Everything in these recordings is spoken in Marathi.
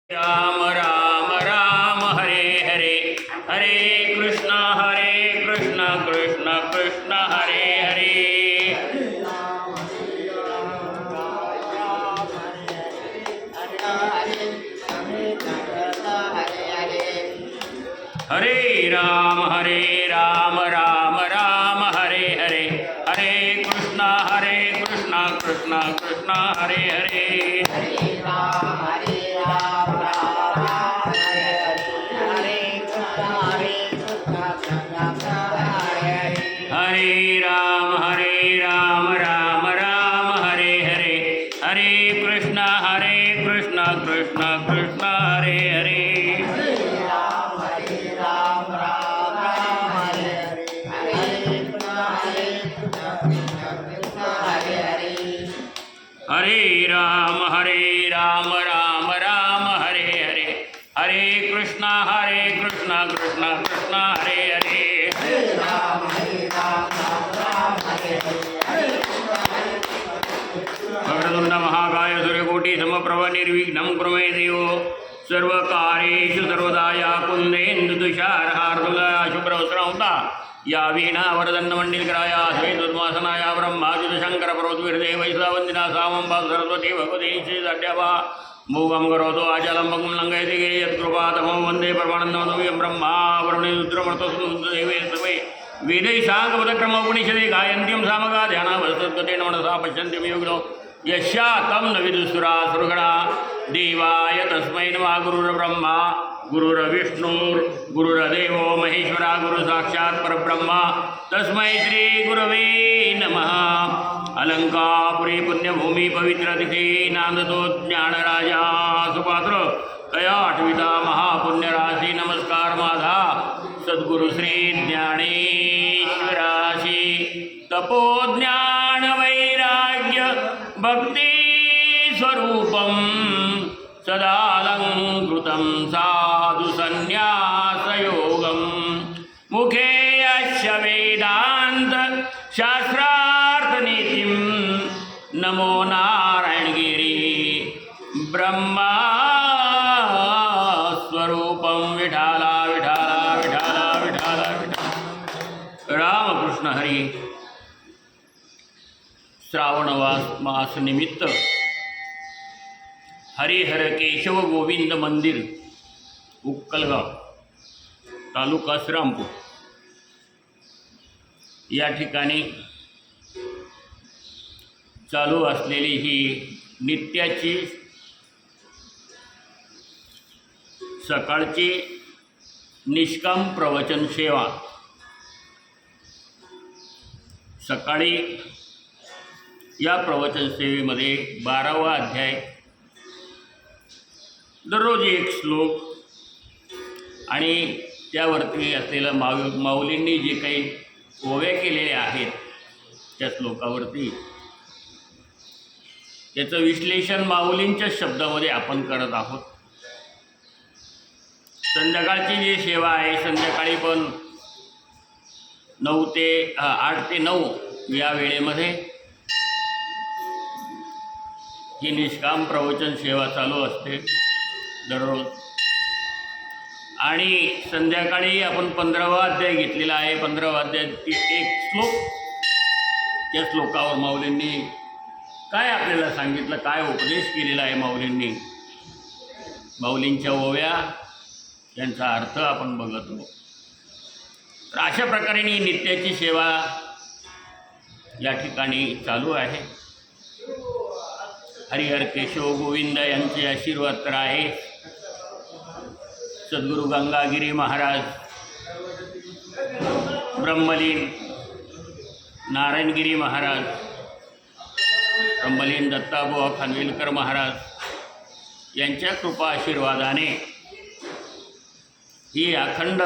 राम राम राम हरे हरे, हरे कृष्ण कृष्ण कृष्ण हरे हरे। हरे राम राम राम हरे हरे, हरे कृष्ण कृष्ण कृष्ण हरे हरे। हरे राम राम राम हरे हरे, हरे कृष्ण कृष्ण कृष्ण हरे हरे। हरे राम राम राम हरे हरे, हरे कृष्ण कृष्ण कृष्ण हरे हरे। वक्रतुंड महाकाय सूर्यकोटि समप्रभ निर्विघ्नं कुरु मे देवो सर्वकार्येषु सर्वदा या कुन्देन्दुतुषारहार्दुला शुभ्रवस्त्रौता या वीणा वरदण्डमण्डिलकराया श्वेतोद्मासनाया ब्रह्माच्युतशङ्करपरोद्विहृदे वैश्रवन्दिना सामम्बा सरस्वती भगवती श्रीदड्यवा भोगं करोतु आचलम्बकं लङ्घयति गिरे यत्कृपातमो वन्दे परमानन्दमनुव्यं ब्रह्मा वरुणे रुद्रमर्तसुदेवे सर्वे वेदै शाङ्गपदक्रमोपनिषदे गायन्त्यं सामगा ध्यानावस्थितेन मनसा पश्यन्त्यं योगिनो यस्या तं न विदुसुरा सुरगणा देवाय तस्मै नमः। गुरुर्ब्रह्मा गुरुर्विष्णुर्गुरुर्देवो महेश्वरा गुरुसाक्षात् परब्रह्मा तस्मै श्री गुरवे नमः। अलंकापुरी पुण्यभूमी पवित्र तिथे नांदतो ज्ञानराजा सुपात्र कया आठविता महापुण्यराशी नमस्कार माझा सद्गुरु श्री ज्ञानेश्वराशी। तपोज्ञान वैराग्य भक्ती स्वरूपं सदालंकृतं साधु संन्यासयोगं मुखे यस्य वेदांत शास्त्रार्थनीतिं नमो नारायणगिरी ब्रह्मा स्वरूपं विठाला विठाला विठाला विठाला विठाला। रामकृष्ण हरी। श्रावण मास निमित्त हरिहर केशव गोविंद मंदिर उक्कलगाव तालुका श्रीरामपूर या ठिकाणी चालू असलेली ही नित्याची सकाळची निष्काम प्रवचन सेवा सकाळी या प्रवचन सेवेमध्ये 12वा अध्याय दररोज एक श्लोक आणि त्यावरती असलेलं माऊलींनी जे काही ओव्या केलेल्या आहेत त्या श्लोकावरती त्याचं विश्लेषण माऊलींच्या शब्दामध्ये आपण करत आहोत। संध्याकाळची जी सेवा आहे संध्याकाळी पण 8 ते 9 या वेळेमध्ये ही निष्काम प्रवचन सेवा चालू असते दररोज। आणि संध्याकाळी आपण 15वा अध्याय घेतलेला आहे। 15वा अध्यायातील एक श्लोक, त्या श्लोकावर माऊलींनी काय आपल्याला सांगितलं, काय उपदेश केलेला आहे माऊलींनी, माऊलींच्या ओव्या यांचा अर्थ आपण बघतो। तर अशा प्रकारे नित्याची सेवा या ठिकाणी चालू आहे। हरिहर केशव गोविंद यांचे आशीर्वाद तर आहे। सद्गुरू गंगागिरी महाराज, ब्रह्मलीन नारायणगिरी महाराज, ब्रह्मलीन दत्ताबुवा खानविलकर महाराज यांच्या कृपा आशीर्वादाने ही अखंड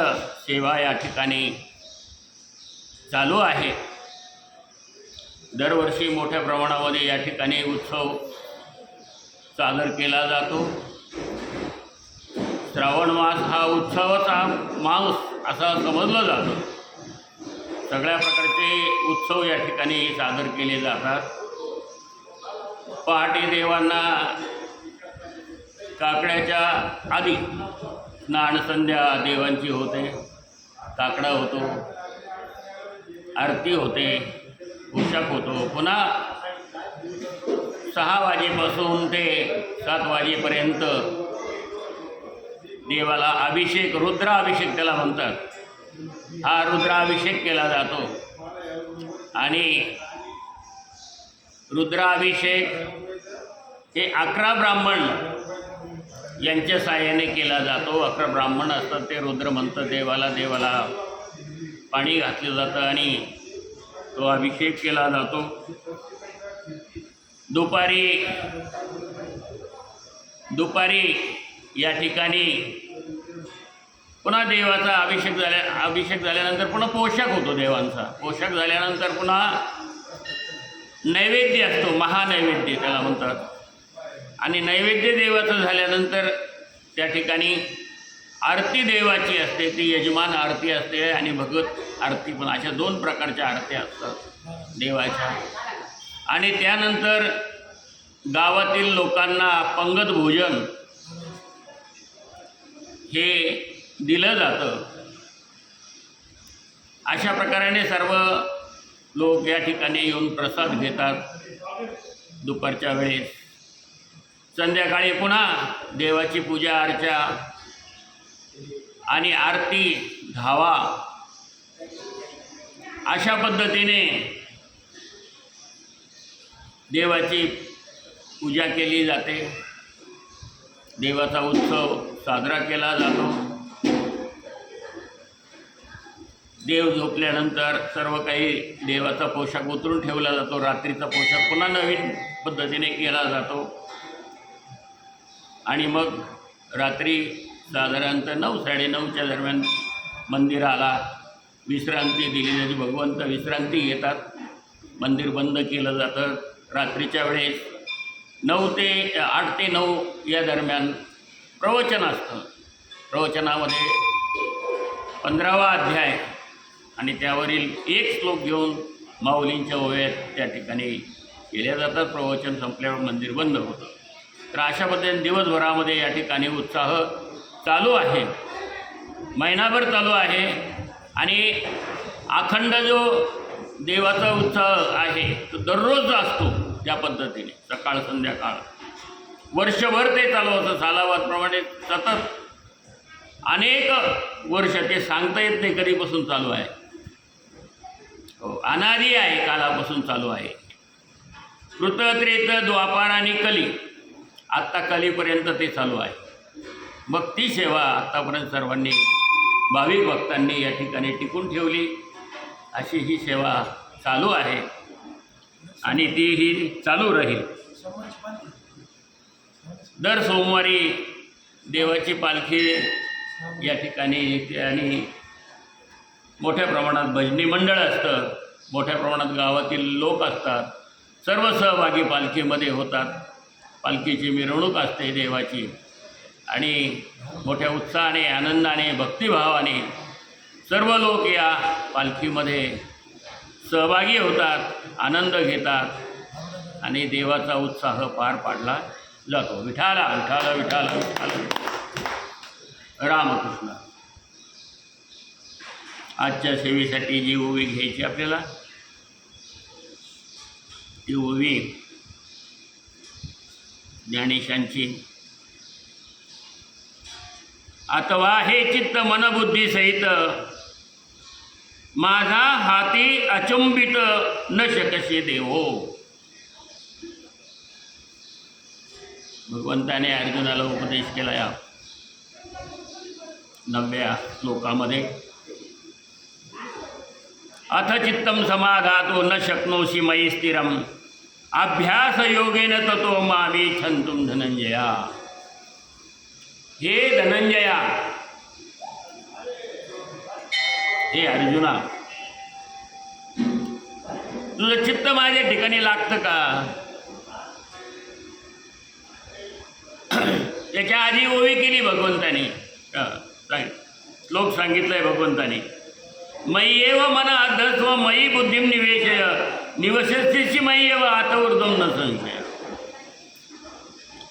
सेवा या ठिकाणी चालू आहे। दरवर्षी मोठ्या प्रमाणामध्ये या ठिकाणी उत्सव सादर केला जातो। श्रावण मास हा उत्सवाचा मास असा समजला जातो। सगळ्या प्रकारचे उत्सव या ठिकाणी सादर केले जातात। पहाटे देवांना काकड्याच्या आधी स्नान संध्या देवांची होते, काकडा होतो, आरती होते, पोशाख होतो. पुन्हा 6 वाजेपासून ते 7 वाजेपर्यंत देवाला अभिषेक, रुद्राभिषेक त्याला म्हणतात. हा रुद्राभिषेक केला जातो आणि रुद्राभिषेक हे 11 ब्राह्मण यांच्या साहाय्याने केला जातो. 11 ब्राह्मण असतात, ते रुद्र म्हणतात देवाला. देवाला पाणी घातलं जातं आणि तो अभिषेक केला जातो. दुपारी या ठिकाणी पुन्हा देवाचा अभिषेक झाल्यानंतर पुन्हा पोशाख होतो देवांचा. पोशाख झाल्यानंतर पुन्हा नैवेद्य असतो, महानैवेद्य त्याला म्हणतात. आणि नैवेद्य देवाचं झाल्यानंतर त्या ठिकाणी आरती देवाची असते, ती यजमान आरती असते आणि भगवत आरती पण. अशा 2 प्रकारच्या आरत्या असतात देवाच्या. आणि त्यानंतर गावातील लोकांना पंगत भोजन हे दिलं जातं. अशा प्रकाराने सर्व लोक या ठिकाणी येऊन प्रसाद घेतात दुपारच्या वेळेस. संध्याकाळी पुन्हा देवाची पूजा अर्चा आणि आरती, धावा अशा पद्धतीने देवाची पूजा केली जाते. देवाचा उत्सव साजरा केला जातो. देव झोपल्यानंतर सर्व काही देवाचा पोशाख उतरून ठेवला जातो. रात्रीचा पोशाख पुन्हा नवीन पद्धतीने केला जातो आणि मग रात्री साधारणतः 9-9:30च्या दरम्यान मंदिराला विश्रांती दिली जाते. भगवंत विश्रांती घेतात. मंदिर बंद केलं जातं. रात्रीच्या वेळेस 8 ते 9 या दरम्यान प्रवचन असतं. प्रवचनामध्ये 15वा अध्याय आणि त्यावरील 1 श्लोक घेऊन माऊलींच्या ओव्यात त्या ठिकाणी केल्या जातात. प्रवचन संपल्यावर मंदिर बंद होतं. तर अशा पद्धतीने दिवसभरामध्ये या ठिकाणी उत्साह चालू आहे, महिनाभर चालू आहे. आणि अखंड जो देवाचा उत्साह आहे तो दररोज असतो. त्या पद्धतीने सकाळ संध्याकाळ वर्षभर ते चालू असतं. सालावादप्रमाणे सतत अनेक वर्ष, ते सांगता येत नाही कधीपासून चालू आहे. हो, अनादी आहे, कालापासून चालू आहे. कृत, त्रेत, द्वापार आणि कली, आत्ता कलीपर्यंत ते चालू आहे. मग ती सेवा आत्तापर्यंत सर्वांनी, भाविक भक्तांनी या ठिकाणी टिकून ठेवली. अशी ही सेवा चालू आहे आणि तीही चालू राहील. दर सोमवारी देवाची पालखी या ठिकाणी येते आणि मोठ्या प्रमाणात भजनी मंडळ असतं. मोठ्या प्रमाणात गावातील लोक असतात. सर्व सहभागी पालखीमध्ये होतात. पालखीची मिरवणूक असते देवाची आणि मोठ्या उत्साहाने, आनंदाने, भक्तिभावाने सर्व लोक या पालखीमध्ये सहभागी होतात, आनंद घेतात आणि देवाचा उत्साह पार पाडला जातो. विठाला विठाला विठाला विठाला रामकृष्ण. आजच्या सेवेसाठी जी ओवी घ्यायची आपल्याला, ती ओवी ज्ञानेशांची. अथवा हे चित्त मनबुद्धी सहित माझा हाती अचंबित न शकसे देवो. भगवंताने अर्जुनाला उपदेश केला या 9व्या श्लोकामध्ये. अथ चित्तम समाधातो न शक्नोषि मयि स्थिरम अभ्यास योगेन ततो मामे छंतुम धनंजया. हे धनंजया, हे अर्जुना, तुझं चित्त माझ्या ठिकाणी लागतं का? त्याच्या आधी ओवी केली भगवंताने, श्लोक सांगितलाय भगवंताने. मयी एव मन अधस्व मयी बुद्धिम निवेशय निवसस्यसि मयी एव आत ऊर्ध्वं न संशय.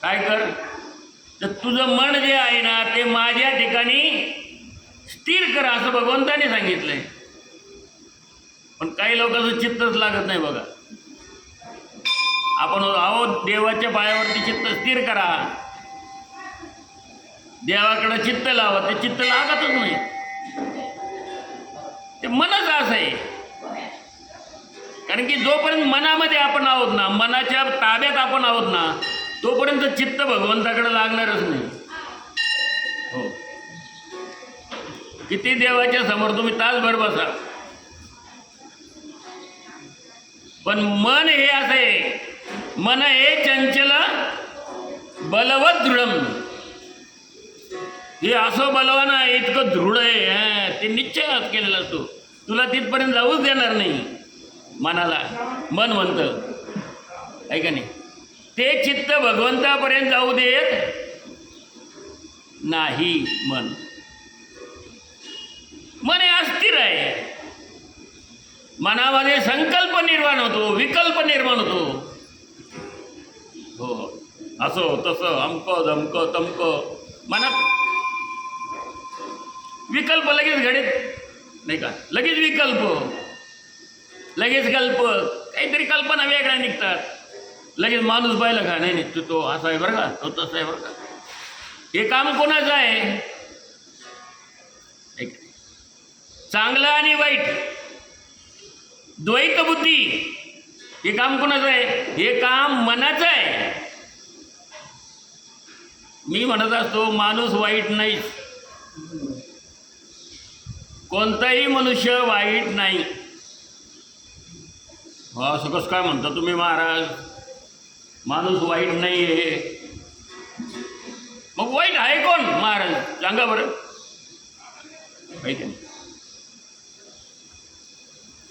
काय कर, तर तुझं मन जे आहे ना ते माझ्या ठिकाणी स्थिर करा असं भगवंताने सांगितलंय. पण काही लोकांचं चित्तच लागत नाही बघा. आपण आहो देवाच्या पायावरती चित्त स्थिर करा, देवाकडे चित्त लावा, ते चित्त लागतच नाही. ते मनच असं आहे. कारण की जोपर्यंत मनामध्ये आपण आहोत ना, मनाच्या ताब्यात आपण आहोत ना, तोपर्यंत चित्त भगवंताकडे लागणारच नाही. हो, किती देवाच्या समोर तुम्ही तासभर बसा, पण मन हे असं आहे, मन हे चंचल बलवत दृढम. हे असं बलवान आहे, इतकं दृढ आहे, ते निश्चय केलेला असतो. तुला तिथपर्यंत जाऊच देणार नाही मनाला. मन म्हणतं आहे का नाही, ते चित्त भगवंतापर्यंत जाऊ देत नाही. मन हे अस्थिर आहे. मनामध्ये संकल्प निर्माण होतो, विकल्प निर्माण होतो. हो, असं तसं अमकं धमकं तमकं मनात विकल्प लगेच घडत नाही का, लगेच विकल्प, लगेच कल्प, काहीतरी कल्पना वेगळ्या निघतात. लगेच माणूस पाहिलं का, नाही नाही तो असा आहे बरं का, तो तसा आहे बरं का. हे काम कोणाचं आहे? चांगलं आणि वाईट द्वैत बुद्धी, हे काम कोणाचं आहे? हे काम मनाचं आहे. मी म्हणत असतो माणूस वाईट नाही, कोणताही मनुष्य वाईट नाही. असं कसं काय म्हणता तुम्ही महाराज, माणूस वाईट नाही आहे? मग वाईट आहे कोण महाराज, सांगा बरं. माहिती नाही,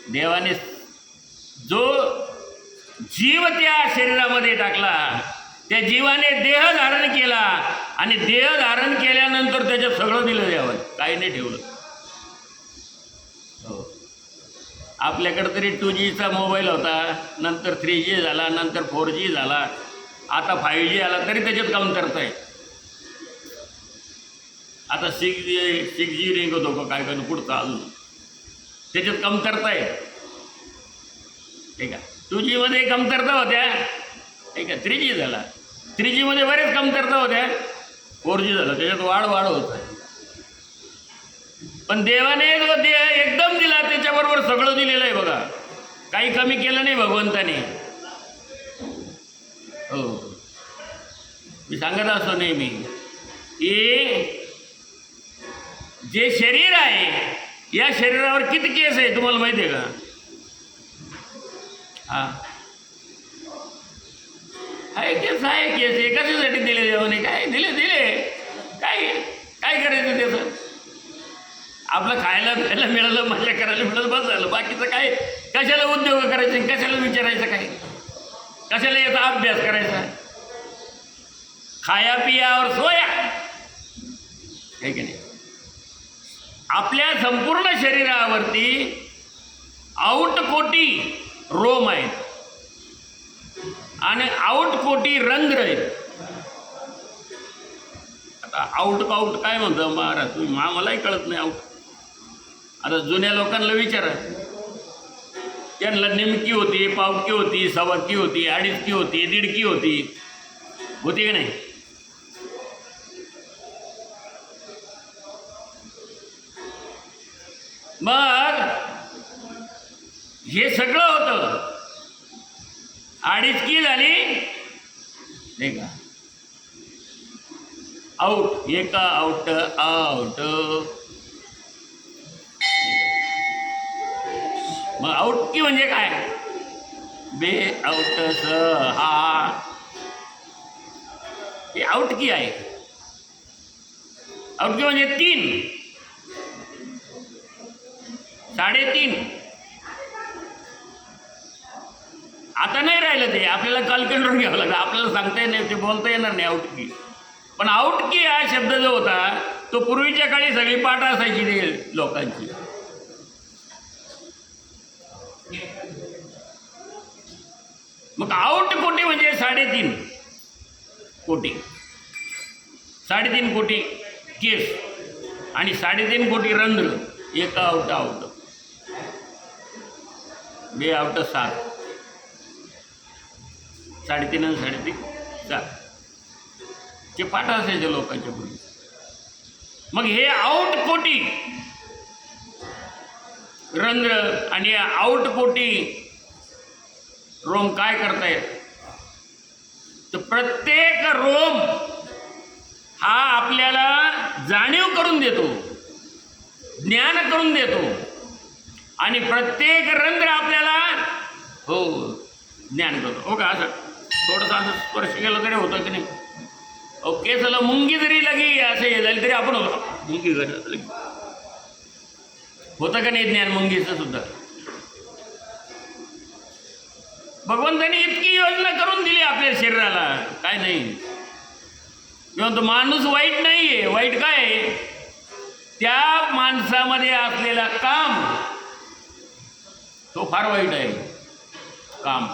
देवाने जो जीव त्या शरीरामध्ये टाकला, त्या जीवाने देह धारण केला, आणि देह धारण केल्यानंतर त्याच्यात सगळं दिलं देवाने, काही नाही ठेवलं. हो, आपल्याकडे तरी 2Gचा मोबाईल होता, नंतर 3G झाला, नंतर 4G झाला, आता 5G आला, तरी त्याच्यात कमतरता आहे. आता 6G रिंग होतो काय काय पुढचा अजून, त्याच्यात कमतरता आहे. ठीक आहे, 2Gमध्ये कमतरता होत्या, ठीक आहे, 3G झाला, 3Gमध्ये बरेच कमतरता होत्या, 4G झालं, त्याच्यात वाढ होत आहे. पण देवाने जो देह एकदम दिला, त्याच्याबरोबर सगळं दिलेलं आहे बघा, काही कमी केलं नाही भगवंताने. हो, मी सांगत असतो नेहमी की जे शरीर आहे, या शरीरावर किती केस आहे तुम्हाला माहिती आहे का? हा, आहे केस, आहे केस. हे कशासाठी दिले देवाने? काय दिले काय काय करायचं त्याचं? आपलं खायला प्यायला मिळालं, मजा करायला मिळालं, बस झालं. बाकीचं काय, कशाला उद्योग करायचे, कशाला विचारायचं, काय कशाला याचा अभ्यास करायचा? खाया पियावर सोया, आहे की नाही? आपल्या संपूर्ण शरीरावरती आउटकोटी रोम आहेत आणि आउटकोटी रंध्र आहेत. आता आउट काय म्हणतं महाराज तुम्ही, मलाही कळत नाही आउट. आता जुन्या लोकांना विचारा, त्यांना निमकी होती, पावकी होती, सवाकी होती, अडीचकी होती, दीडकी होती की नाही? मग हे सगळं होतं, अडीचकी झाली नाही का, आउट, एक आउट आउट. मग आउटकी म्हणजे काय? बे आउट स हा, हे आउटकी आहे. आउटकी म्हणजे 3, 3.5. आता नाही राहिलं ते, आपल्याला कॅल्क्युलेटर घ्यावं लागलं, आपल्याला सांगता येणार, ते बोलता येणार नाही आउटकी. पण आउटकी हा शब्द जो होता, तो पूर्वीच्या काळी सगळी पाठ असायची ते लोकांची. मग आउट कोटी म्हणजे 3.5 कोटी. 3.5 कोटी केस आणि 3.5 कोटी रंध्र, एका आउट 2 आउट 7, 3.5 आणि 3.5 7 ते पाठ असायचे लोकांच्या पुढे. मग हे आउट कोटी रंध्र आणि आउट कोटी रोम काय करतायत, तर प्रत्येक रोम हा आपल्याला जाणीव करून देतो, ज्ञान करून देतो आणि प्रत्येक रंध्र आपल्याला हो ज्ञान करतो. हो का, असं थोडंसं असं स्पर्श केलं तरी होतं की नाही. केसाला मुंगी जरी लगी असे हे झाली तरी आपण होतो मुंगी लगी होतं का नाही ज्ञान मुंगीचं सुद्धा. भगवंताने इतकी योजना करून दिली आपल्या शरीराला, काय नाही. तो माणूस वाईट नाही आहे. वाईट काय आहे, त्या माणसामध्ये असलेला काम तो फार वाईट आहे. काम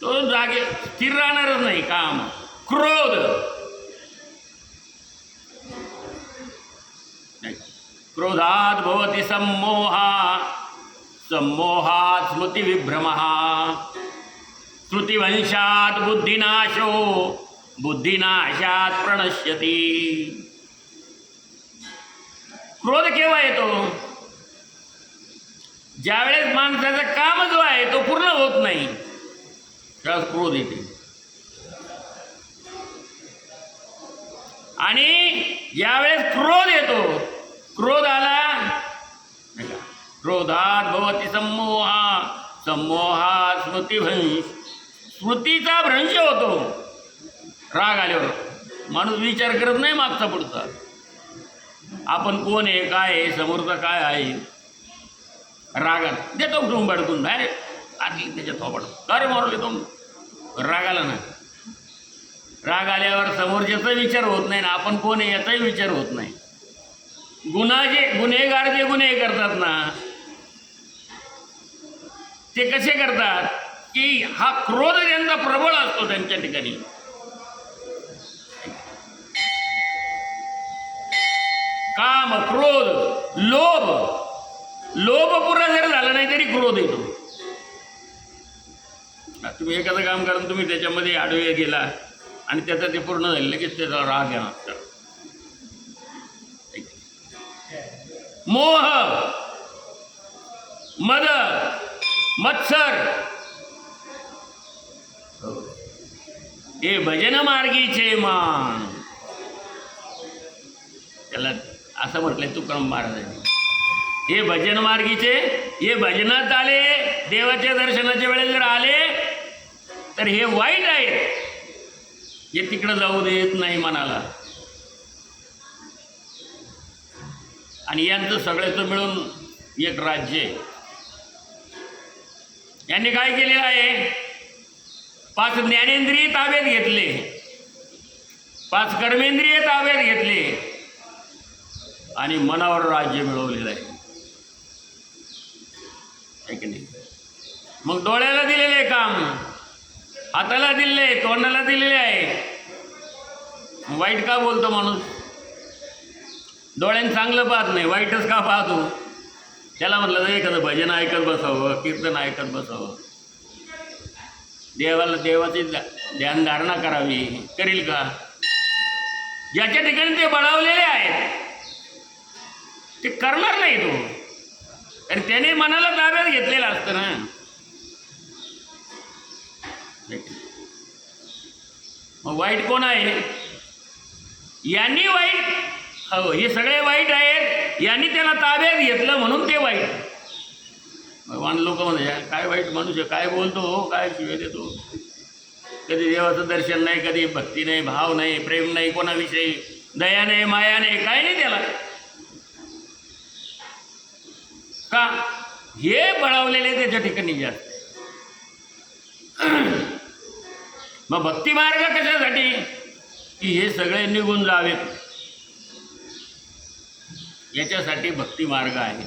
तो जागे स्थिर राहणारच नाही. काम, क्रोध, क्रोधात भवति सम्मोहा, सम्मोहात स्मृतिविभ्रमः, स्मृतिवंशात बुद्धिनाशो, बुद्धिनाशात प्रणश्यति. क्रोध केव्हा येतो, ज्यावेळेस माणसाचं काम जो आहे तो पूर्ण होत नाही त्यावेळेस क्रोध येते. आणि ज्यावेळेस क्रोध येतो, क्रोध आला, क्रोधात भवति सम्मोहा, सम्मोहात स्मृतिभ्रंश, स्मृतीचा भ्रंश होतो. राग आल्यावर माणूस विचार करत नाही मागचा पुढचा, आपण कोण आहे, काय आहे, समोरचा काय आहे. रागात देतो उठून भडकून बाहेर आधी त्याच्या थोबड अरे मारले तो. राग आला ना, राग आल्यावर समोरच्याचा विचार होत नाही ना, आपण कोण आहे याचाही विचार होत नाही. गुन्हेगार जे गुन्हे करतात ना, ते कसे करतात की हा क्रोध त्यांचा प्रबळ असतो त्यांच्या ठिकाणी. काम, क्रोध, लोभ पुरा जर झाला नाही तरी क्रोध येतो. तुम्ही एखादं काम करून तुम्ही त्याच्यामध्ये आडवे गेला आणि त्याचं ते पूर्ण झालं की त्याचा राग येणार. मोह, मद, मत्सर, हे भजन मार्गीचे मान, त्याला असं म्हटलंय तुकाराम महाराजांनी. हे भजन मार्गीचे, हे भजनात आले, देवाच्या दर्शनाच्या वेळेस जर आले तर हे वाईट आहेत, हे तिकडं जाऊ देत नाही मनाला. आणि यांचं सगळ्याचं मिळून एक राज्य आहे. यांनी काय केलेलं आहे, 5 ज्ञानेंद्रिय ताब्यात घेतले, 5 कर्मेंद्रिय ताब्यात घेतले आणि मनावर राज्य मिळवलेलं आहे की नाही. मग डोळ्याला दिलेले काम, हाताला दिलेले, तोंडाला दिलेले आहे. वाईट का बोलतो माणूस, डोळ्याने चांगलं पाहत नाही, वाईटच का पाहतो. त्याला म्हटलं एखादं भजन ऐकत बसावं, कीर्तन ऐकत बसावं, देवाची ध्यानधारणा करावी, करील का. ज्याच्या ठिकाणी ते बळावलेले आहेत ते करणार नाही तो, आणि त्याने मनाला ताब्यात घेतलेलं असतं ना. मग वाईट कोण आहे, यांनी वाईट, हो हे सगळे वाईट आहेत, यांनी त्याला ताब्यात घेतलं म्हणून ते वाईट. भगवान लोक म्हणजे काय वाईट माणूस आहे, काय बोलतो, काय शिवे देतो, कधी देवाचं दर्शन नाही, कधी भक्ती नाही, भाव नाही, प्रेम नाही, कोणाविषयी दया नाही, माया नाही, काय नाही त्याला. का हे बळावलेले त्याच्या ठिकाणी जास्त. मग भक्ती मार्ग कशासाठी, की हे सगळे निघून जावेत, याच्यासाठी भक्ती मार्ग आहे.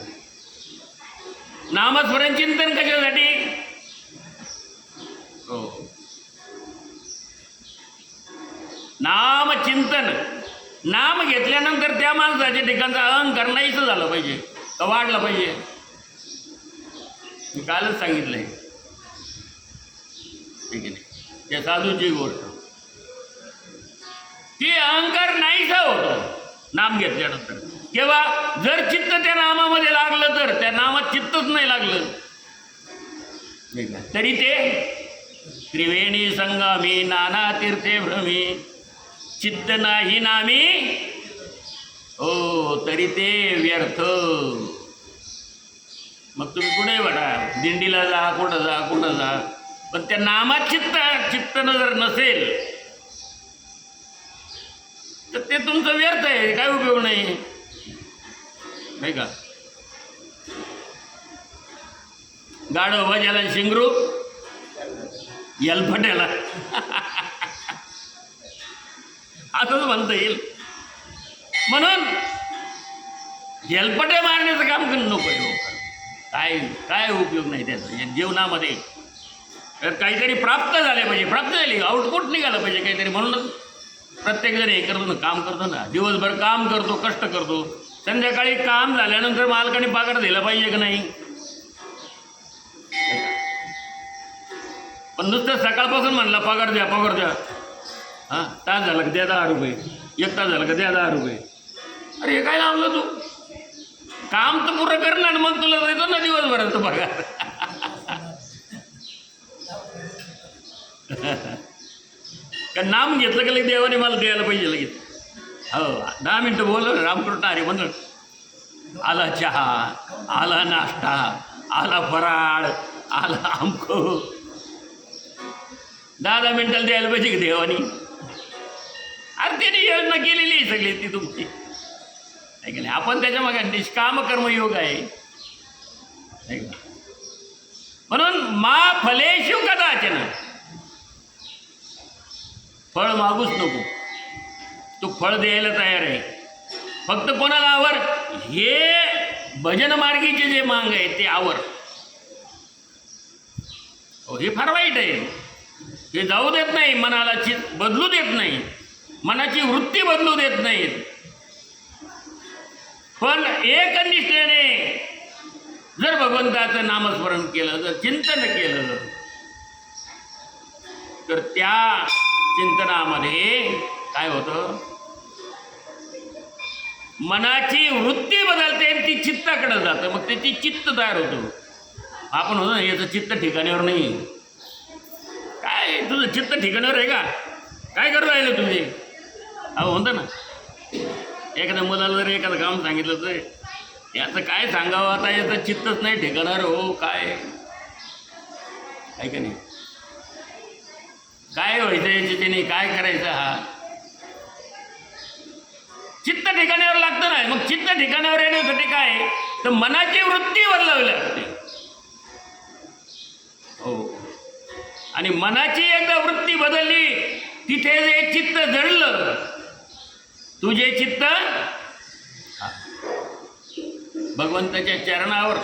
नामस्मरण चिंतन कशासाठी, हो नामचिंतन. नाम घेतल्यानंतर त्या माणसाच्या ठिकाणचा अहंकार नाहीच झालं पाहिजे का वाढला पाहिजे. मी कालच सांगितलंय, ठीक आहे नाही, त्या साधूची गोष्ट की अहंकार नाहीसा होतो नाम घेतल्यानंतर. केव्हा? जर चित्त त्या नामामध्ये लागलं तर. त्या नामात चित्तच नाही लागलं तरी ते त्रिवेणी संगमी नाना तीर्थे भ्रमी चित्त नाही नामी हो तरी ते व्यर्थ. मग तुम्ही कुठे बघा, दिंडीला जा, कुठं जा, पण त्या नामात चित्त जर नसेल तर ते तुमचं व्यर्थ आहे, काय उपयोग नाही का. गाढव ज्याला शिंगरू यलफट्याला असंच म्हणता येईल. म्हणून हेलपटे मारण्याचं काम करू नको आहे. काय उपयोग नाही त्याचा जीवनामध्ये. तर काहीतरी प्राप्त झाले पाहिजे, प्राप्त झाली, आउटपुट निघालं पाहिजे काहीतरी. म्हणूनच प्रत्येकजण हे करतो ना, काम करतो ना, दिवसभर काम करतो, कष्ट करतो, संध्याकाळी काम झाल्यानंतर मालकाने पगार दिला पाहिजे का नाही. पण नुसतं सकाळपासून म्हणला पगार द्या, हां तास झालं का द्या 10 रुपये, 1 तास झालं का द्या 10 रुपये. अरे हे काय लावलं तू, काम तर पुरं करणार, मग तुला देतो ना दिवसभराचं पगार. का नाम घेतलं का लगेच देवाने मला द्यायला पाहिजे लगेच. हो 10 मिनटं बोललो रामकृष्ण हरी मंडळ, आला चहा, आला नाश्ता, आला फराळ, आला आमको, 10 मिनिटाला द्यायला पाहिजे की देवानी. अरे त्याने योजना केलेली आहे सगळी ती तुमची, आहे की नाही. आपण त्याच्या मागे निष्काम कर्मयोग आहे, म्हणून मा फलेषु कदाचन, फळ मागूच नको. तू फळ द्यायला तयार आहे, फक्त कोणाला आवर, हे भजन मार्गीचे जे मांग आहे ते आवर. हो हे फार वाईट आहे. हे जाऊ देत नाही, मनाला बदलू देत नाही, मनाची वृत्ती बदलू देत नाहीत. पण एकनिष्ठेने जर भगवंताचं नामस्मरण केलं, जर चिंतन केलं, तर त्या चिंतनामध्ये काय होतं, मनाची वृत्ती बदलते, ती चित्ताकडे जातं, मग त्याची चित्त तयार होतो. आपण होतो ना याचं चित्त ठिकाणावर नाही. काय तुझं चित्त ठिकाणावर आहे का, काय करू राहिलं तुझे. अहो म्हणतं ना, एखाद्या मुलाला जर एखादं काम सांगितलं तर याचं काय सांगावं, आता याचं चित्तच नाही ठिकाणावर. हो काय का नाही, काय व्हायचं याच्याने, काय करायचं, हा चित्त ठिकाणावर लागतं नाही. मग चित्त ठिकाणावर येण्यासाठी काय, तर मनाची वृत्ती बदलावी लागते. हो, आणि मनाची एकदा वृत्ती बदलली, तिथे जे चित्त जडलं, तुझे चित्त भगवंताच्या चरणावर.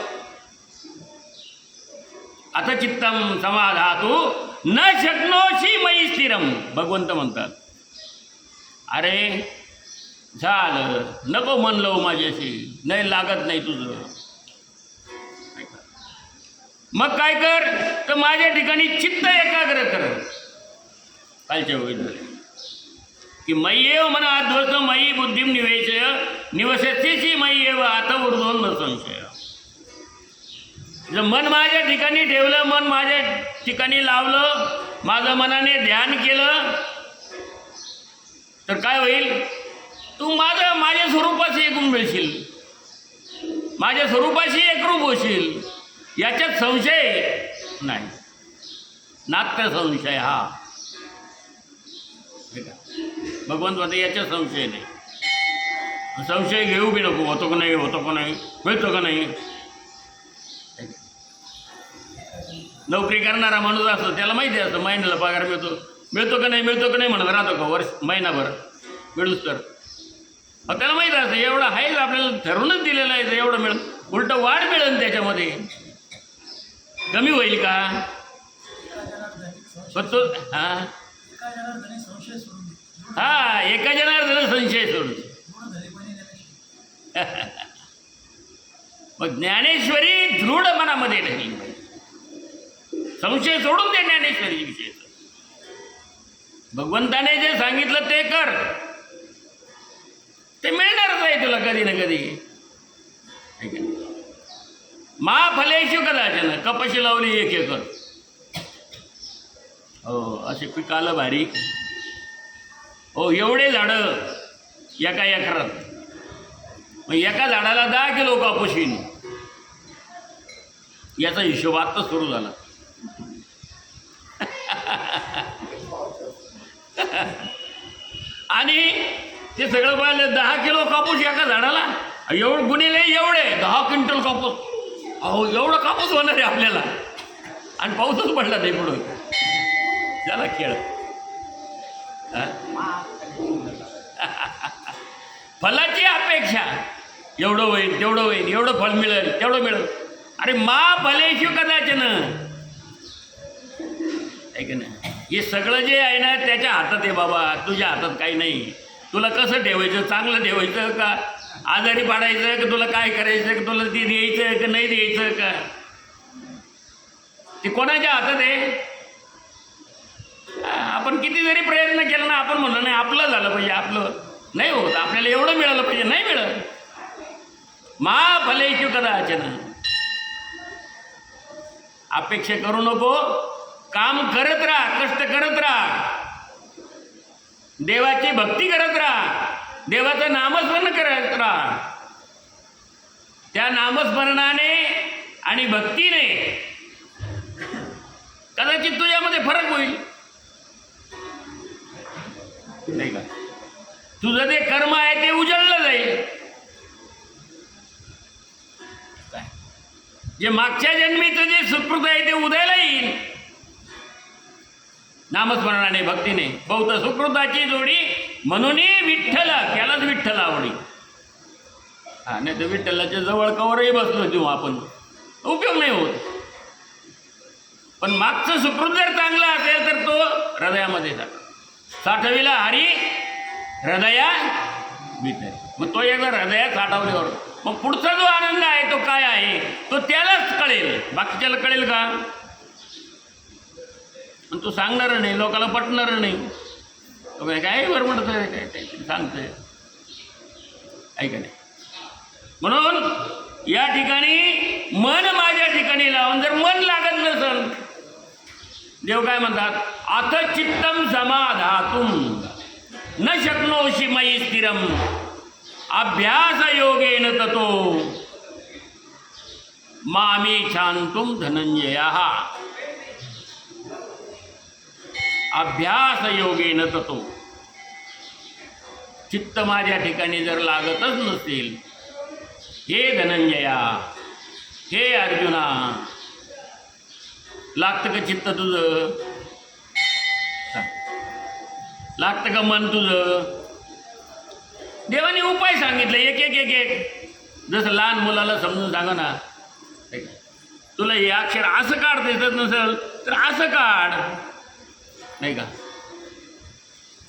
आता चित्तम समाधातु न शक्नोशी मयी स्थिरम, भगवंत म्हणतात. अरे झालं, नको म्हणलो माझ्याशी, नाही लागत नाही तुझं. मग काय कर, तर माझ्या ठिकाणी चित्त एकाग्र कर. कालच्या वेळी झाले की मय्येव मना ध्वस्त मयी बुद्धिम निवेशय निवसतीची मय्येव आता ऊर्ध्वं न संशय. जर मन माझ्या ठिकाणी ठेवलं, मन माझ्या ठिकाणी लावलं, माझं मनाने ध्यान केलं, तर काय होईल, तू माझ्या स्वरूपाशी एकूण मिळशील, माझ्या स्वरूपाशी एकरूप होशील. याच्यात संशय नाही, नाट्य संशय हा भगवंत म्हणते, याच्यात संशय नाही. संशय घेऊ बी नको, होतो का नाही, होतो का नाही, मिळतो का नाही. नोकरी करणारा माणूस असतो, त्याला माहिती असतं महिन्याला पगार मिळतो का नाही म्हणत राहतो का वर्ष महिनाभर मिळूच तर. त्याला माहीत असतं एवढं आहेच, आपल्याला ठरवूनच दिलेलं आहे, एवढं मिळेल, उलटं वाढ मिळेल त्याच्यामध्ये, कमी होईल का. पण तो हा, एका जनार्दन संशय सोडून. मग ज्ञानेश्वरी दृढ मनामध्ये ठेवली पाहिजे. संशय सोडून दे ज्ञानेश्वरी विषयीचं. भगवंताने जे सांगितलं ते कर, ते मिळणारच आहे तुला कधी ना कधी. मा फलेशु कदाचन, कपाशी लावली 1 एकर. हो, असे पीक आलं भारी. हो, एवढे झाडं एका एकरात. मग एका झाडाला 10 किलो कापूस येईन. याचा हिशोब आत्ता सुरू झाला. आणि ते सगळं पाहिलं, 10 किलो कापूस एका झाडाला. एवढं गुन्हेले एवढे 10 क्विंटल कापूस. अहो, एवढं कापूस होणार आहे आपल्याला. आणि पाऊसच पडला नाही पुढं. झाला खेळ. फलाची अपेक्षा, एवढं होईल तेवढं होईल, एवढं फल मिळेल तेवढं मिळेल. अरे मा फलेशु कदाचन, आहे की नाही? हे सगळं जे आहे ना त्याच्या हातात आहे बाबा. तुझ्या हातात काही नाही. तुला कसं ठेवायचं, चांगलं ठेवायचं का आजारी पाडायचं, का तुला काय करायचं, का तुला ते द्यायचं का नाही द्यायचं, का ते कोणाच्या हातात आहे? आपण किती जरी प्रयत्न केला ना, आपण म्हणलं नाही आपलं झालं पाहिजे, आपलं नाही होत, आपल्याला एवढं मिळालं पाहिजे, नाही मिळत. मा फलेशु कदाचन, अपेक्षा करू नको. काम करत राहा, कष्ट करत राहा, देवाची भक्ती करत राहा, देवाचं नामस्मरण करत राहा. त्या नामस्मरणाने आणि भक्तीने कदाचित तुझ्यामध्ये फरक होईल, नाही का? तुझं जे कर्म आहे ते उजळलं जाईल. जे मागच्या जन्मीचं जे सुकृत आहे ते उदयाला येईल नामस्मरणाने भक्तीने. बहुत सुकृताची जोडी म्हणून विठ्ठल त्यालाच विठ्ठल आवडी. हा, नाही तर विठ्ठलाच्या जवळ कवरही बसलो तेव्हा आपण उपयोग नाही होत. पण मागचं सुकृत जर चांगलं असेल तर तो हृदयामध्ये साठविला हरी हृदया भीतरी. मग तो एकदा हृदयात साठवल्यावर मग पुढचा जो आनंद आहे तो काय आहे तो त्यालाच कळेल, बाकीच्याला कळेल का? पण तू सांगणार नाही, लोकांना पटणार नाही. तो काय बरं म्हणतोय, काय काहीतरी सांगतोय, ऐका नाही. म्हणून या ठिकाणी मन माझ्या ठिकाणी लावून जर मन लागत नसल, देव काय म्हणतात, अथ चित्तम समाधातुम न शक्नोषि मयि स्थिरम अभ्यास योगेन ततो मामी शांतुम धनंजयः. अभ्यास योगेन ततो, चित्त माझ्या ठिकाणी जर लागतच नसेल, हे धनंजया, हे अर्जुना, लागतं का चित्त तुझं? लागतं का मन तुझं? देवाने उपाय सांगितले एक एक एक एक. जसं लहान मुलाला समजून सांगा ना, तुला हे अक्षर असं काढता येत नसेल तर असं काढ, नाही का?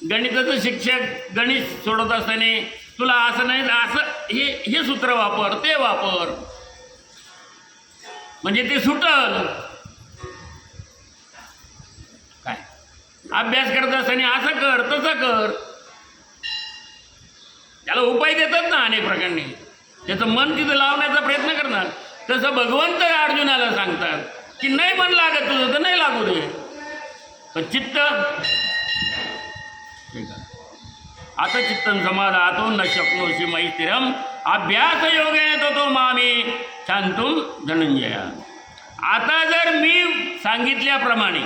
गणिताचं शिक्षक गणित सोडत असताना तुला असं नाही असं हे सूत्र वापर, ते वापर, म्हणजे ते सुटल. काय अभ्यास करत असताना असं कर तसं कर, त्याला उपाय देतात ना अनेक प्रकारने. त्याचं मन तिथं लावण्याचा प्रयत्न करणार. तसं भगवंत अर्जुनाला सांगतात की नाही मन लागत तुझं तर नाही लागू दे, पण चित्त आता चित्तम समाधातुम न शक्नोषि मयि स्थिरम अभ्यास योगेन ततो मामी शांतुम धनंजय. आता जर मी सांगितल्याप्रमाणे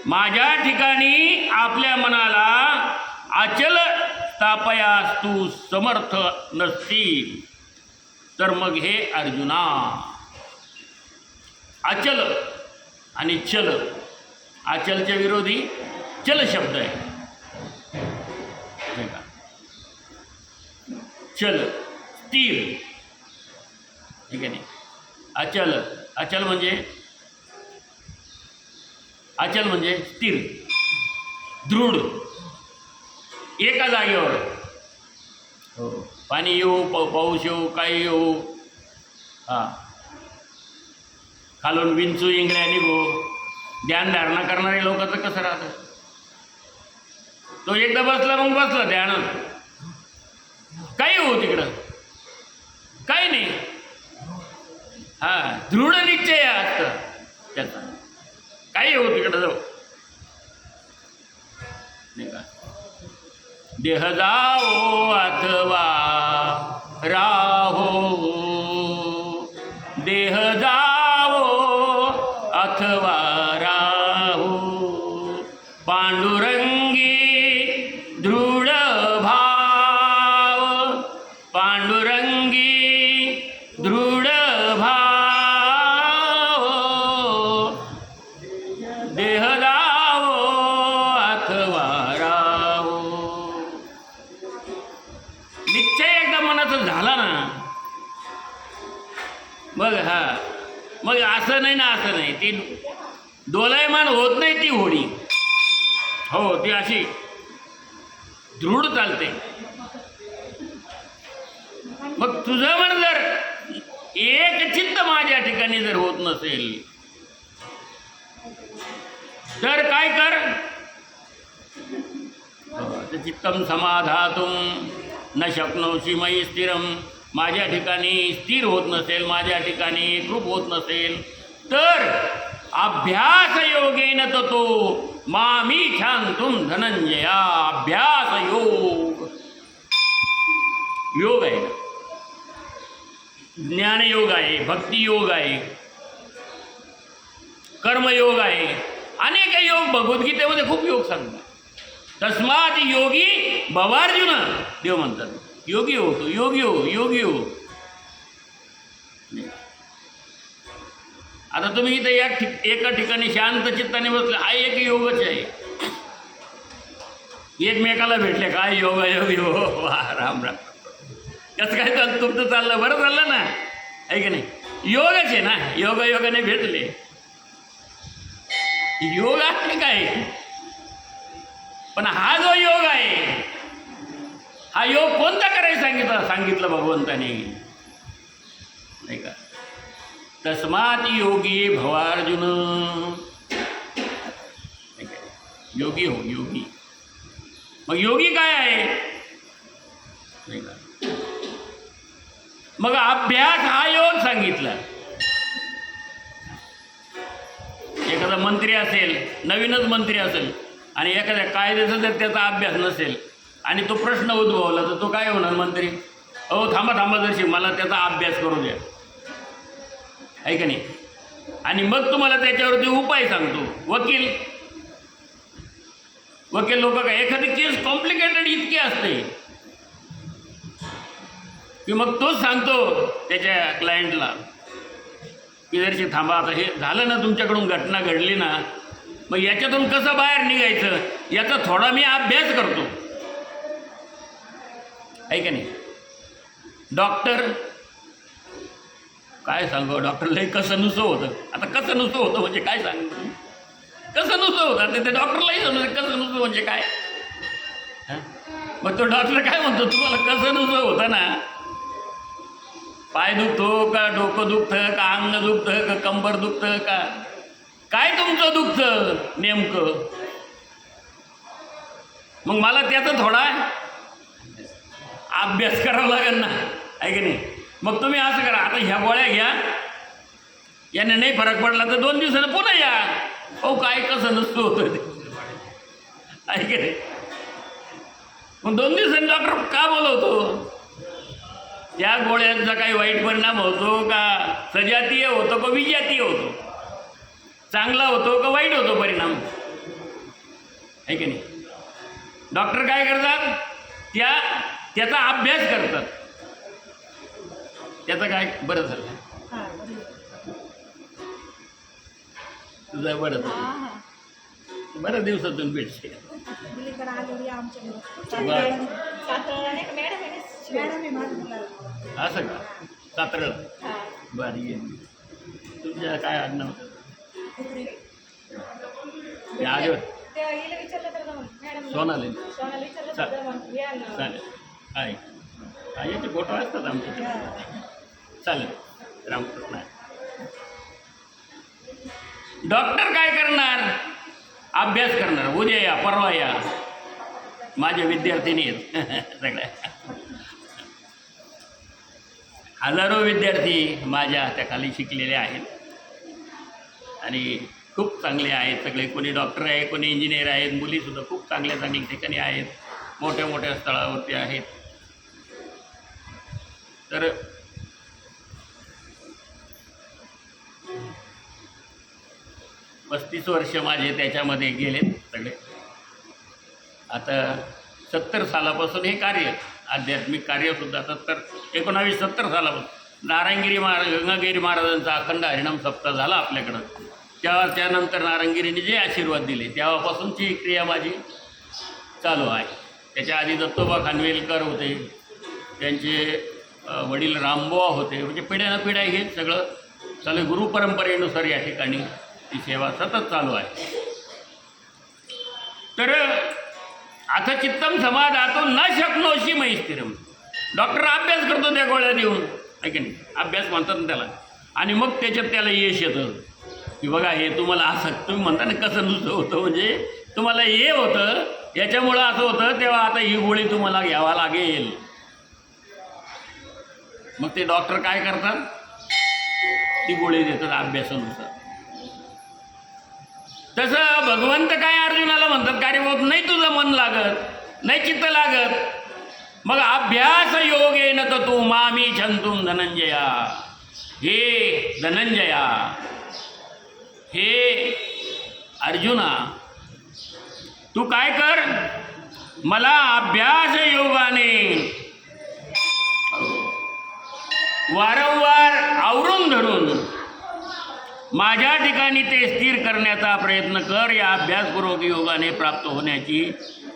माझ्या ठिकाणी आपल्या मनाला अचल स्थापयास तू समर्थ नसतील तर मग हे अर्जुना, अचल आणि चल, अचलच्या विरोधी चल शब्द आहे, चल स्थिर, ठीक आहे नाही? अचल, अचल म्हणजे स्थिर, दृढ, एका जागेवर. हो, पाणी येऊ, पाऊस येऊ, काही येऊ, हां, खालून विंचू इंगळ्या निघो, ध्यानधारणा करणारे लोकांचं कसं राहतं? तो एकदा बसला मग बसला ध्यानात, काही हो तिकडं, काही नाही. हां, दृढ निश्चय असतं त्याचा, काही हो तिकडं जाऊ नाही का. देह जाओ अथवा राहो, देह जाओ अथवा राहो, पांडुरंगी दृढ भाव, पांडुरंगी दृढ भाव, देह जाओ अथवा राहो. निश्चय एकदा मनाचा झाला ना मग मग असं नाही ना असं नाही, ती डोलायमान होत नाही ती होडी. हो, ती अशी दृढ चालते. मग तुझं मन जर एक चित्त माझ्या ठिकाणी जर होत नसेल तर काय कर, चित्तम समाधातुम न शक्नोषि मयि स्थिरम. माझ्या ठिकाणी स्थिर होत नसेल, माझ्या ठिकाणी एकरूप होत नसेल तर अभ्यास योगेन ततो मामी शांतुम धनंजया. अभ्यास योग, योग आहे ना, ज्ञानयोग आहे, भक्तियोग आहे, कर्मयोग आहे, अनेक योग भगवद्गीतेमध्ये खूप योग सांगतात. तस्मात योगी भवार्जुन, देव म्हणतात योगी हो तो, योगी हो, योगी हो. आता तुम्ही इथं एका ठिकाणी शांत चित्ताने बसले, हा एक योगच आहे. एकमेकाला भेटले, काय योग योगी हो, वा राम राम. कसं काय चालतं तुमचं, चाललं बरं चाललं ना, आहे की नाही? योगच आहे ना, योगाने भेटले. योग आहे काय? पण हा जो योग आहे, हा योग कोणता करायला सांगितलं भगवंताने, नाही का. तस्मात योगी भवार्जुन, योगी हो, योगी. मग योगी काय आहे, नाही का. मग अभ्यास हा योग सांगितला. एखादा मंत्री असेल, नवीनच मंत्री असेल आणि एखाद्या कायद्याचा जर त्याचा अभ्यास नसेल आणि तो प्रश्न उद्भवला तर तो काय होणार मंत्री? अहो थांबा जरशी, मला त्याचा अभ्यास करू द्या, आहे का नाही. आणि मग तुम्हाला त्याच्यावरती उपाय सांगतो. वकील लोक काय, एखादी केस कॉम्प्लिकेटेड इतकी असते की मग तोच सांगतो त्याच्या क्लायंटला की जरशी थांबा, आता हे झालं ना, तुमच्याकडून घटना घडली ना, मग याच्यातून कसं बाहेर निघायचं याचा थोडा मी अभ्यास करतो, आहे का नाही. डॉक्टर काय सांगू, डॉक्टरलाही कसं नुसतं होतं. आता कसं नुसतं होतं म्हणजे काय सांगतो, कसं नुसतं होतं, आता ते डॉक्टरलाही समजतं कसं नुसतं म्हणजे काय. मग तो डॉक्टर काय म्हणतो, तुम्हाला कसं नुसतं होतं ना, पाय दुखतो का, डोकं दुखतं का, अंग दुखतं का, कंबर दुखतं का, काय तुमचं दुखतं नेमकं. मग मला त्याचा थोडा अभ्यास करावा लागेल ना, आहे की नाही. मग तुम्ही असं करा, आता ह्या गोळ्या घ्या, याने नाही फरक पडला तर 2 दिवसानं पुन्हा या. हो, काय कसं नसतं होतं ते, आहे की नाही. मग 2 दिवसांनी डॉक्टर का बोलवतो, त्या गोळ्यांचा काही वाईट परिणाम होतो का, सजातीय होतो का विजातीय होतो, चांगला होतो का वाईट होतो परिणाम, आहे की नाही. डॉक्टर काय करतात, त्याचा अभ्यास करतात. त्याचं काय बरं झालं, तुझं बरं झालं, बऱ्याच दिवसातून भेटते. असं का, सातरळ, बरी आहे. तुमच्या काय आडनाव? हिला विचारलं तर जमलं. मॅडम सोनाली सोनाला विचारलं तर चालेल. जमलं. या ना. चालेल आहे याचे फोटो असतात आमचे हा. चालेल रामकृष्ण आहे. डॉक्टर काय करणार? अभ्यास करणार. उद्या या परवा या, माझे विद्यार्थिनी आहेत सगळ्या. हजारो विद्यार्थी माझ्या हाताखाली शिकलेले आहेत आणि खूप चांगले आहेत सगळे. कोणी डॉक्टर आहे, कोणी इंजिनियर आहेत, मुलीसुद्धा खूप चांगल्या चांगल्या ठिकाणी आहेत, मोठ्या मोठ्या स्थळावरती आहेत. तर पस्तीस वर्ष माझे त्याच्यामध्ये गेलेत सगळे. आता 70 सालापासून हे कार्य, आध्यात्मिक कार्यसुद्धा 1970 सालापासून नारायणगिरी गंगागिरी महाराजांचा अखंड हरिनाम सप्ताह झाला आपल्याकडं. त्यानंतर नारायणगिरीने जे आशीर्वाद दिले तेव्हापासूनची ही क्रिया माझी चालू आहे. त्याच्या आधी दत्तोबा खानवेलकर होते, त्यांचे वडील रामबुवा होते. म्हणजे पिढ्यानपिढ्या हे सगळं चालू. गुरुपरंपरेनुसार या ठिकाणी ती सेवा सतत चालू आहे. तर आता चित्तम समाधातून न शक्नोशी मयी स्थिरम. डॉक्टर अभ्यास करतो त्या गोळ्या देऊन, आहे की नाही, अभ्यास म्हणतात ना त्याला. आणि मग त्याच्यात त्याला यश येतं की बघा हे तुम्हाला असं, तुम्ही म्हणता ना कसं नुसतं होतं, म्हणजे तुम्हाला हे होतं याच्यामुळं असं होतं, तेव्हा आता ही गोळी तुम्हाला घ्यावा लागेल. मग ते डॉक्टर काय करतात? ती गोळी देतात अभ्यासानुसार. तसं भगवंत काय अर्जुनाला म्हणतात, काय रे भाऊ, नाही तुझं मन लागत, नाही चित्त लागत, मग अभ्यास योगेन तर तू मामी छंतुम धनंजया. हे धनंजया, हे अर्जुना, तू काय कर, मला अभ्यास योगाने वारंवार आवरून धरून माझ्या ठिकाणी ते स्थिर करण्याचा प्रयत्न कर. या अभ्यासपूर्वक योगाने प्राप्त होण्याची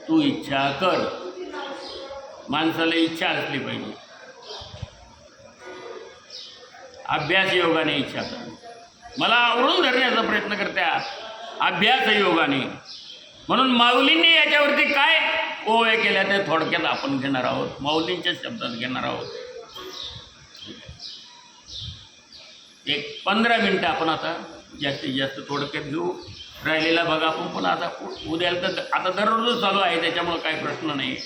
तू इच्छा कर. माणसाला इच्छा असली पाहिजे. अभ्यास योगाने इच्छा कर. मला आवरून धरण्याचा प्रयत्न करत्या अभ्यास योगाने. म्हणून माऊलींनी याच्यावरती काय ओव्या केल्या ते थोडक्यात आपण घेणार आहोत, माऊलींच्या शब्दात घेणार आहोत. एक 15 मिनटं आपण आता जास्तीत जास्त थोडक्यात घेऊ. राहिलेला बघा आपण पुन्हा आता उद्याला तर आता दररोज चालू आहे, त्याच्यामुळं काही प्रश्न नाही.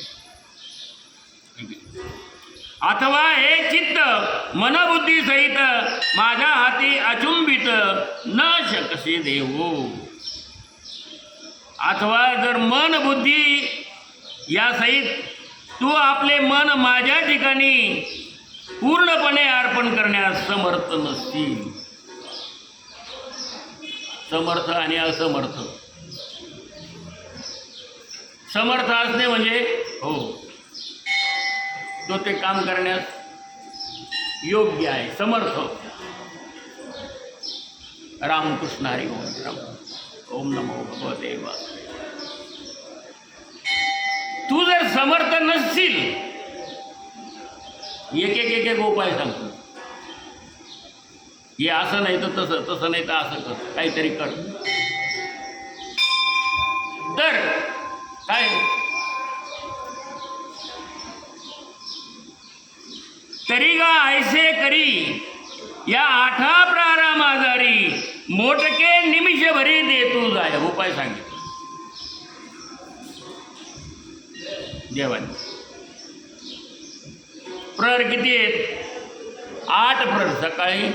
अथवा हे चित्त मनबुद्धी सहित माझ्या हाती अचुंबित न शकसे देऊ. अथवा जर मन बुद्धी या सहित तू आपले मन माझ्या ठिकाणी पूर्णपणे अर्पण करण्यास समर्थ नसतील. समर्थ आणि असमर्थ. समर्थ असणे म्हणजे हो, तो ते काम करण्यास योग्य आहे, समर्थ. रामकृष्ण हरी ओम. राम ओम नमो भगवते वासुदेवाय. तू जर समर्थ नसशील, एक एक उपाय सांगतो. हे असं नाही तर तसं, तसं नाही तर असं कर, काहीतरी कर. तर काय तरी गा ऐसे करी या आठा प्राराम आजारी मोटके निमिष भरी देतो जाय. उपाय सांगितलं देवाने. प्रहर किती आहेत? 8 प्रहर. सकाळी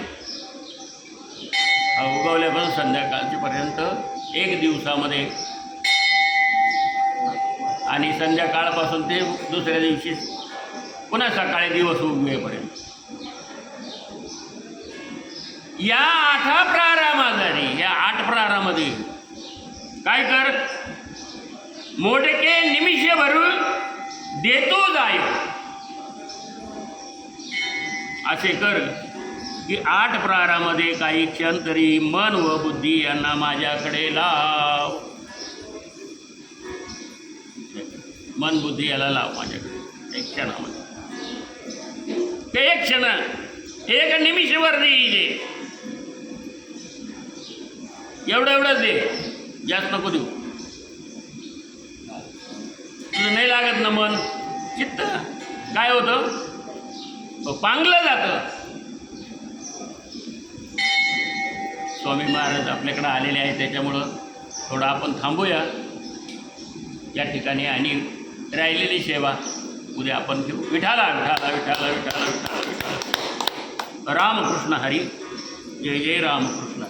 उगवल्यापासून संध्याकाळपर्यंत 1 दिवसामध्ये, आणि संध्याकाळपासून ते दुसऱ्या दिवशी पुन्हा सकाळी दिवस उगवेपर्यंत. या 8 प्रहरामध्ये, या 8 प्रहरामध्ये काय कर, मोठके निमिष भरून देतो जाय. असे कर की 8 प्रहरामध्ये काही क्षण तरी मन व बुद्धी यांना माझ्याकडे लाव. मन बुद्धी याला लाव माझ्याकडे 1 क्षणामध्ये. ते 1 क्षण, 1 निमिषभर दे. एवढंच दे, जास्त नको देऊ. नाही लागत ना मन, चित्त काय होतं, पांगलं जातं. स्वामी महाराज आपल्याकडे आलेले आहेत, त्याच्यामुळं थोडं आपण थांबूया या ठिकाणी आणि राहिलेली सेवा उद्या आपण घेऊ. विठाला विठाला विठाला विठाला विठाला विठाला. रामकृष्ण हरी. जय जय रामकृष्ण.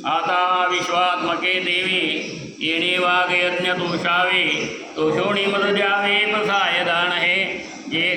आता विश्वात्मके देवी येणे वाघ यज्ञ तोषावे, तोषोणी मद द्यावे तसाय दान हे जे